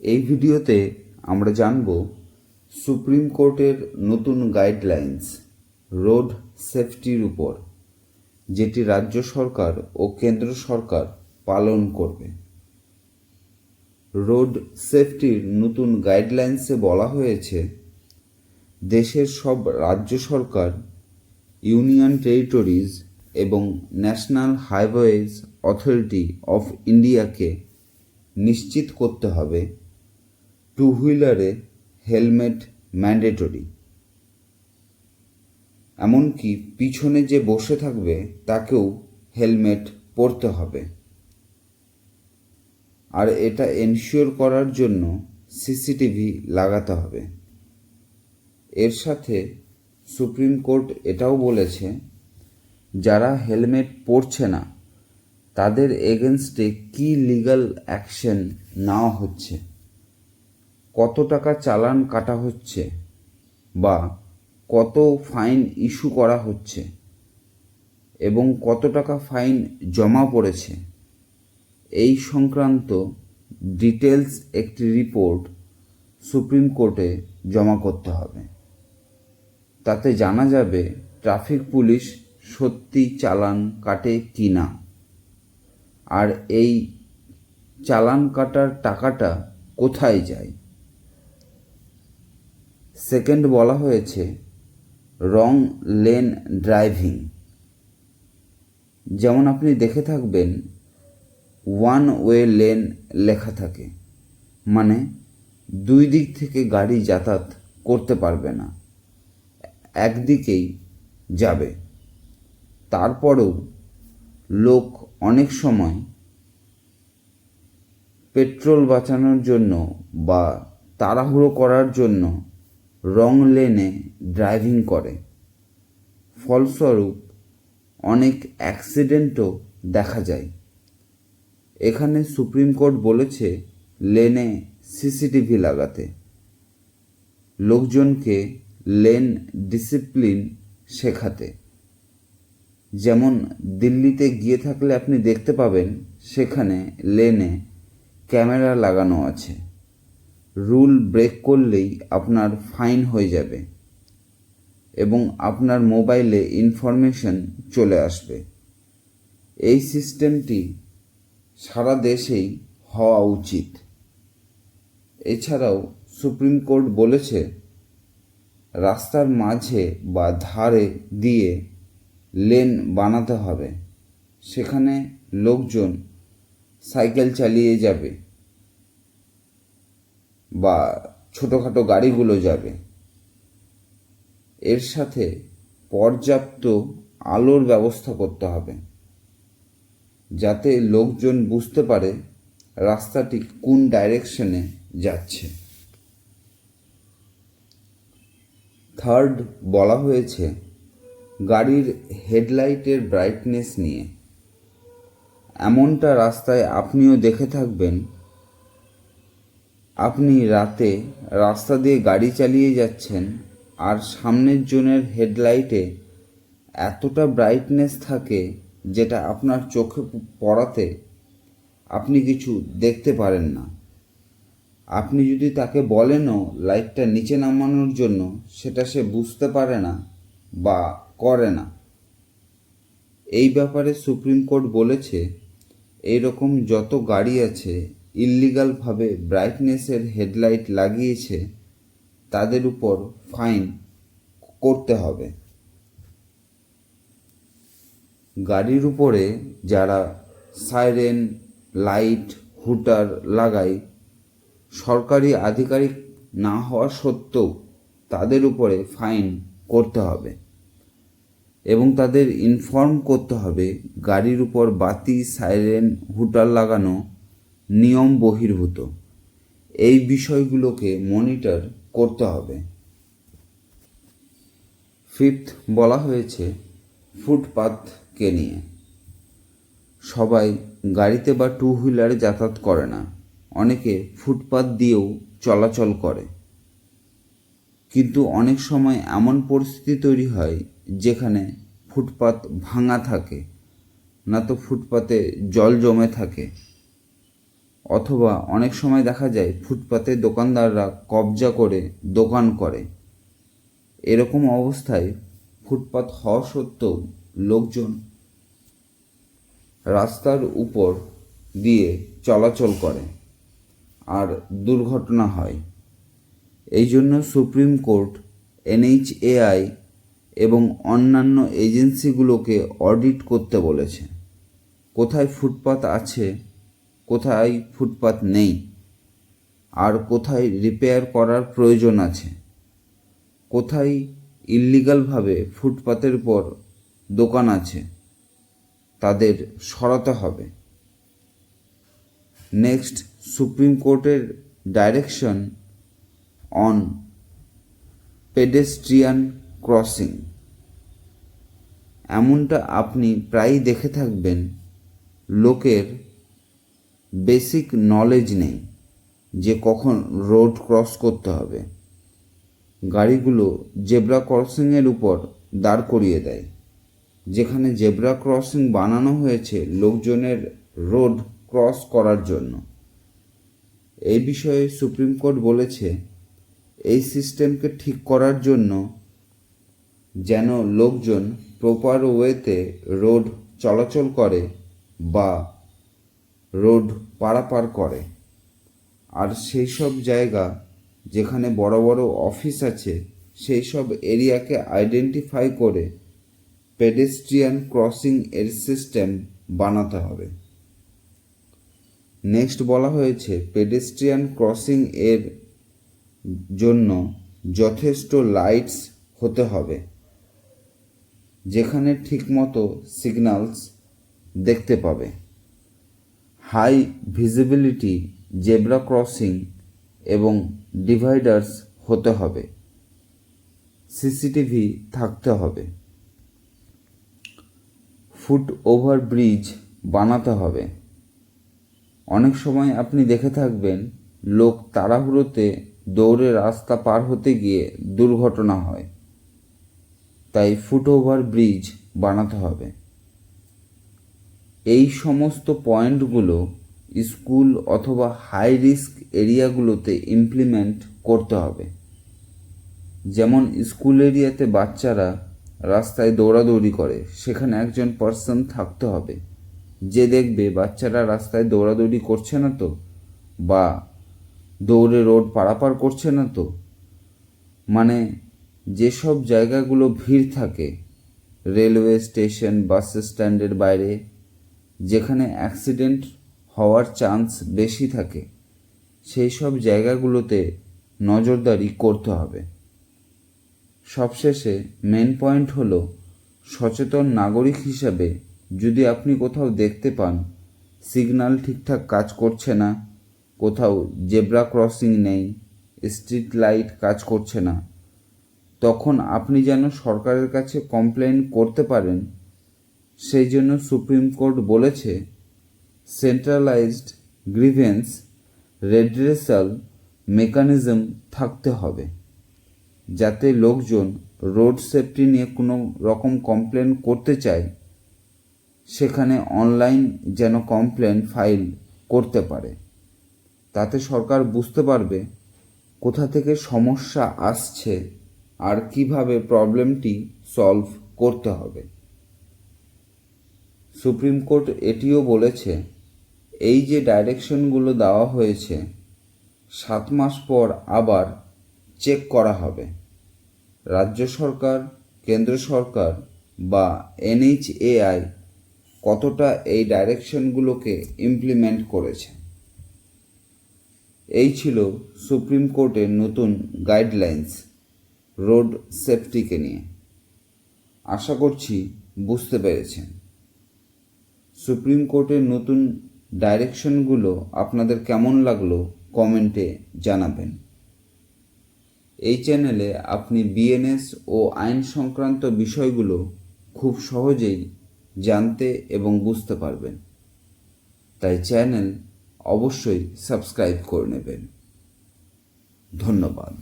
এই ভিডিওতে আমরা জানব সুপ্রিম কোর্টের নতুন গাইডলাইন্স রোড সেফটির উপর, যেটি রাজ্য সরকার ও কেন্দ্র সরকার পালন করবে। রোড সেফটির নতুন গাইডলাইন্সে বলা হয়েছে, দেশের সব রাজ্য সরকার, ইউনিয়ন টেরিটরিজ এবং ন্যাশনাল হাইওয়েজ অথরিটি অফ ইন্ডিয়াকে নিশ্চিত করতে হবে টু হুইলারে হেলমেট ম্যান্ডেটরি। এমনকি পিছনে যে বসে থাকবে তাকেও হেলমেট পরতে হবে। আর এটা এনশিওর করার জন্য সিসিটিভি লাগাতে হবে। এর সাথে সুপ্রিম কোর্ট এটাও বলেছে, যারা হেলমেট পরছে না তাদের এগেনস্টে কী লিগ্যাল অ্যাকশন নেওয়া হচ্ছে, কত টাকা চালান কাটা হচ্ছে বা কত ফাইন ইস্যু করা হচ্ছে এবং কত টাকা ফাইন জমা পড়েছে, এই সংক্রান্ত ডিটেলস একটি রিপোর্ট সুপ্রিম কোর্টে জমা করতে হবে। তাতে জানা যাবে ট্রাফিক পুলিশ সত্যি চালান কাটে কি না, আর এই চালান কাটার টাকাটা কোথায় যায়। সেকেন্ড বলা হয়েছে রং লেন ড্রাইভিং। যেমন আপনি দেখে থাকবেন ওয়ান ওয়ে লেন লেখা থাকে, মানে দুই দিক থেকে গাড়ি যাতায়াত করতে পারবে না, একদিকেই যাবে। তারপরেও লোক অনেক সময় পেট্রোল বাঁচানোর জন্য বা তাড়াহুড়ো করার জন্য রং লেনে ড্রাইভিং করে। ফলস্বরূপ অনেক অ্যাক্সিডেন্টও দেখা যায়। এখানে সুপ্রিম কোর্ট বলেছে লেনে সিসিটিভি লাগাতে, লোকজনকে লেন ডিসিপ্লিন শেখাতে। যেমন দিল্লিতে গিয়ে থাকলে আপনি দেখতে পাবেন সেখানে লেনে ক্যামেরা লাগানো আছে। রুল ব্রেক করলেই আপনার ফাইন হয়ে যাবে এবং আপনার মোবাইলে ইনফরমেশন চলে আসবে। এই সিস্টেমটি সারা দেশেই হওয়া উচিত। এছাড়াও সুপ্রিম কোর্ট বলেছে, রাস্তার মাঝে বা ধারে দিয়ে লেন বানাতে হবে, সেখানে লোকজন সাইকেল চালিয়ে যাবে বা ছোটোখাটো গাড়িগুলো যাবে। এর সাথে পর্যাপ্ত আলোর ব্যবস্থা করতে হবে, যাতে লোকজন বুঝতে পারে রাস্তাটি কোন ডাইরেকশনে যাচ্ছে। থার্ড বলা হয়েছে গাড়ির হেডলাইটের ব্রাইটনেস নিয়ে। এমনটা রাস্তায় আপনিও দেখে থাকবেন, আপনি রাতে রাস্তা দিয়ে গাড়ি চালিয়ে যাচ্ছেন আর সামনের জনের হেডলাইটে এতটা ব্রাইটনেস থাকে যেটা আপনার চোখে পড়াতে আপনি কিছু দেখতে পারেন না। আপনি যদি তাকে বলেনও লাইটটা নিচে নামানোর জন্য, সেটা সে বুঝতে পারে না বা করে না। এই ব্যাপারে সুপ্রিম কোর্ট বলেছে, এইরকম যত গাড়ি আছে ইল্লিগালভাবে ব্রাইটনেসের হেডলাইট লাগিয়েছে তাদের উপর ফাইন করতে হবে। গাড়ির উপরে যারা সাইরেন, লাইট, হুটার লাগায়, সরকারি আধিকারিক না হওয়া সত্ত্বেও তাদের উপরে ফাইন করতে হবে এবং তাদের ইনফর্ম করতে হবে গাড়ির উপর বাতি, সাইরেন, হুটার লাগানো নিয়ম বহির্ভূত। এই বিষয়গুলোকে মনিটর করতে হবে। ফিফথ বলা হয়েছে ফুটপাথকে নিয়ে। সবাই গাড়িতে বা টু হুইলারে যাতায়াত করে না, অনেকে ফুটপাথ দিয়েও চলাচল করে। কিন্তু অনেক সময় এমন পরিস্থিতি তৈরি হয় যেখানে ফুটপাথ ভাঙা থাকে, না তো ফুটপাতে জল জমে থাকে। অথবা অনেক সময় দেখা যায় ফুটপাতে দোকানদাররা কবজা করে দোকান করে। এরকম অবস্থায় ফুটপাত হওয়া সত্ত্বেও লোকজন রাস্তার উপর দিয়ে চলাচল করে আর দুর্ঘটনা হয়। এই জন্য সুপ্রিম কোর্ট NHAI এবং অন্যান্য এজেন্সিগুলোকে অডিট করতে বলেছে। কোথায় ফুটপাত আছে, কোথায় ফুটপাত নেই, আর কোথায় রিপেয়ার করার প্রয়োজন আছে, কোথায় ইল্লিগালভাবে ফুটপাতের পর দোকান আছে, তাদের সরাতে হবে। নেক্সট, সুপ্রিম কোর্টের ডাইরেকশন অন পেডেস্ট্রিয়ান ক্রসিং। এমনটা আপনি প্রায়ই দেখে থাকবেন, লোকের বেসিক নলেজ নেই যে কখন রোড ক্রস করতে হবে। গাড়িগুলো জেব্রা ক্রসিংয়ের উপর দাঁড় করিয়ে দেয়, যেখানে জেব্রা ক্রসিং বানানো হয়েছে লোকজনের রোড ক্রস করার জন্য। এই বিষয়ে সুপ্রিম কোর্ট বলেছে এই সিস্টেমকে ঠিক করার জন্য যেন লোকজন প্রপার ওয়েতে রোড চলাচল করে বা রোড পারাপার করে। আর সেই সব জায়গা যেখানে বড় বড় অফিস আছে সেই সব এরিয়াকে আইডেন্টিফাই করে পেডেস্ট্রিয়ান ক্রসিং এর সিস্টেম বানাতে হবে। নেক্সট বলা হয়েছে পেডেস্ট্রিয়ান ক্রসিং এর জন্য যথেষ্ট লাইটস হতে হবে, যেখানে ঠিকমতো সিগন্যালস দেখতে পাবে। হাই ভিজিবিলিটি জেব্রা ক্রসিং এবং ডিভাইডার্স হতে হবে। CCTV থাকতে হবে। ফুট ওভার ব্রিজ বানাতে হবে। অনেক সময় আপনি দেখে থাকবেন লোক তাড়াহুড়োতে দৌড়ে রাস্তা পার হতে গিয়ে দুর্ঘটনা হয়, তাই ফুট ওভার ব্রিজ বানাতে হবে। এই সমস্ত পয়েন্টগুলো স্কুল অথবা হাই রিস্ক এরিয়াগুলোতে ইমপ্লিমেন্ট করতে হবে। যেমন স্কুল এরিয়াতে বাচ্চারা রাস্তায় দৌড়াদৌড়ি করে, সেখানে একজন পার্সন থাকতে হবে যে দেখবে বাচ্চারা রাস্তায় দৌড়াদৌড়ি করছে না তো, বা দৌড়ে রোড পারাপার করছে না তো। মানে যেসব জায়গাগুলো ভিড় থাকে, রেলওয়ে স্টেশন, বাস স্ট্যান্ডের বাইরে, যেখানে অ্যাক্সিডেন্ট হওয়ার চান্স বেশি থাকে, সেই সব জায়গাগুলোতে নজরদারি করতে হবে। সবশেষে মেন পয়েন্ট হলো, সচেতন নাগরিক হিসাবে যদি আপনি কোথাও দেখতে পান সিগন্যাল ঠিকঠাক কাজ করছে না, কোথাও জেব্রা ক্রসিং নেই, স্ট্রিট লাইট কাজ করছে না, তখন আপনি যেন সরকারের কাছে কমপ্লেন করতে পারেন। সেই জন্য সুপ্রিম কোর্ট বলেছে সেন্ট্রালাইজড গ্রিভেন্স রেড্রেসাল মেকানিজম থাকতে হবে, যাতে লোকজন রোড সেফটি নিয়ে কোনো রকম কমপ্লেন করতে চায় সেখানে অনলাইন যেন কমপ্লেন ফাইল করতে পারে। তাতে সরকার বুঝতে পারবে কোথা থেকে সমস্যা আসছে আর কিভাবে প্রবলেমটি সলভ করতে হবে। সুপ্রিম কোর্ট এটিও বলেছে এই যে ডাইরেকশনগুলো দেওয়া হয়েছে 7 মাস পর আবার চেক করা হবে। রাজ্য সরকার, কেন্দ্র সরকার বা NHAI কতটা এই ডাইরেকশনগুলোকে ইমপ্লিমেন্ট করেছে। এই ছিল সুপ্রিম কোর্টের নতুন গাইডলাইন্স রোড সেফটিকে নিয়ে। আশা করছি বুঝতে পেরেছেন। সুপ্রিম কোর্টের নতুন ডাইরেকশনগুলো আপনাদের কেমন লাগলো কমেন্টে জানাবেন। এই চ্যানেলে আপনি BNS ও আইন সংক্রান্ত বিষয়গুলো খুব সহজেই জানতে এবং বুঝতে পারবেন, তাই চ্যানেল অবশ্যই সাবস্ক্রাইব করে নেবেন। ধন্যবাদ।